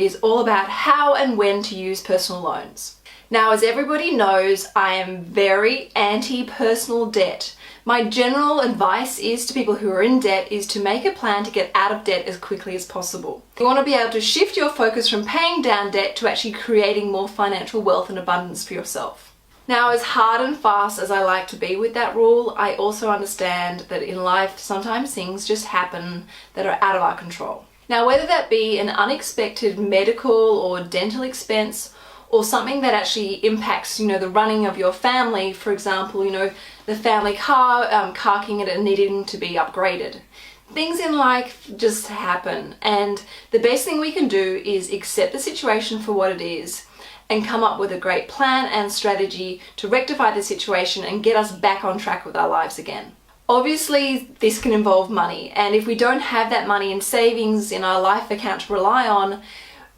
is all about how and when to use personal loans. Now, as everybody knows, I am very anti-personal debt. My general advice is to people who are in debt is to make a plan to get out of debt as quickly as possible. You want to be able to shift your focus from paying down debt to actually creating more financial wealth and abundance for yourself. Now, as hard and fast as I like to be with that rule, I also understand that in life sometimes things just happen that are out of our control. Now, whether that be an unexpected medical or dental expense, or something that actually impacts, the running of your family, for example, the family car, carking it and needing to be upgraded. Things in life just happen, and the best thing we can do is accept the situation for what it is and come up with a great plan and strategy to rectify the situation and get us back on track with our lives again. Obviously, this can involve money, and if we don't have that money in savings in our life account to rely on,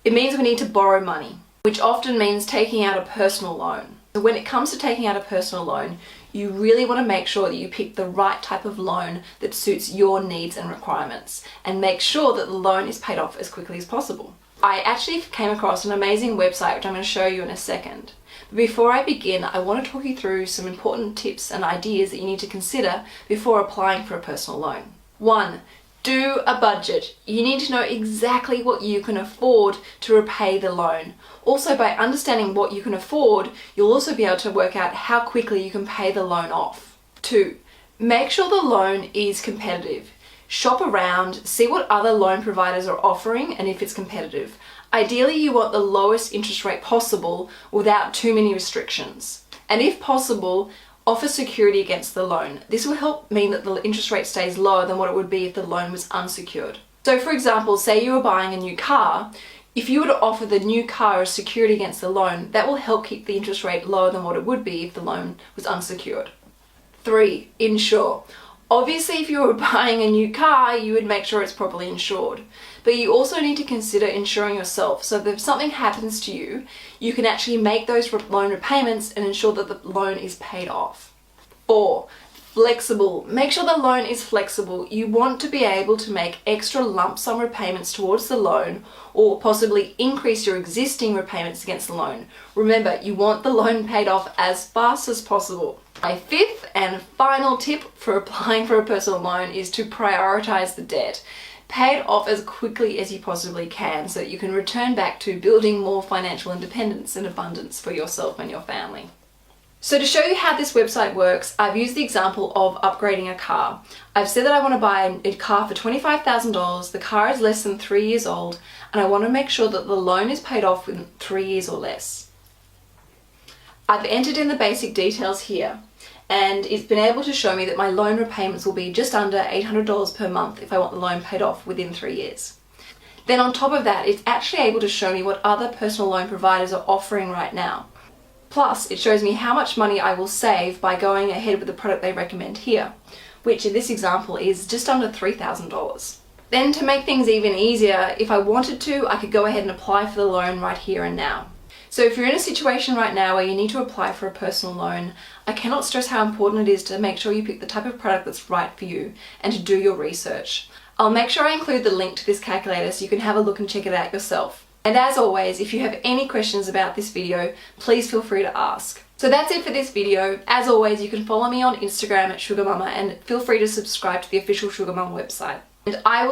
it means we need to borrow money, which often means taking out a personal loan. So when it comes to taking out a personal loan, you really want to make sure that you pick the right type of loan that suits your needs and requirements, and make sure that the loan is paid off as quickly as possible. I actually came across an amazing website which I'm going to show you in a second. But before I begin, I want to talk you through some important tips and ideas that you need to consider before applying for a personal loan. 1. Do a budget. You need to know exactly what you can afford to repay the loan. Also, by understanding what you can afford, you'll also be able to work out how quickly you can pay the loan off. 2. Make sure the loan is competitive. Shop around, see what other loan providers are offering and if it's competitive. Ideally, you want the lowest interest rate possible without too many restrictions. And if possible, offer security against the loan. This will help mean that the interest rate stays lower than what it would be if the loan was unsecured. So for example, say you were buying a new car, if you were to offer the new car as security against the loan, that will help keep the interest rate lower than what it would be if the loan was unsecured. 3. Insure. Obviously, if you were buying a new car, you would make sure it's properly insured. But you also need to consider insuring yourself, so that if something happens to you, you can actually make those loan repayments and ensure that the loan is paid off. 4. Flexible. Make sure the loan is flexible. You want to be able to make extra lump sum repayments towards the loan, or possibly increase your existing repayments against the loan. Remember, you want the loan paid off as fast as possible. My 5th and final tip for applying for a personal loan is to prioritize the debt. Pay it off as quickly as you possibly can so that you can return back to building more financial independence and abundance for yourself and your family. So to show you how this website works, I've used the example of upgrading a car. I've said that I want to buy a car for $25,000, the car is less than 3 years old, and I want to make sure that the loan is paid off within 3 years or less. I've entered in the basic details here, and it's been able to show me that my loan repayments will be just under $800 per month if I want the loan paid off within 3 years. Then on top of that, it's actually able to show me what other personal loan providers are offering right now. Plus, it shows me how much money I will save by going ahead with the product they recommend here, which in this example is just under $3,000. Then to make things even easier, if I wanted to, I could go ahead and apply for the loan right here and now. So if you're in a situation right now where you need to apply for a personal loan, I cannot stress how important it is to make sure you pick the type of product that's right for you and to do your research. I'll make sure I include the link to this calculator so you can have a look and check it out yourself. And as always, if you have any questions about this video, please feel free to ask. So that's it for this video. As always, you can follow me on Instagram at Sugar Mama, and feel free to subscribe to the official Sugar Mama website. And I will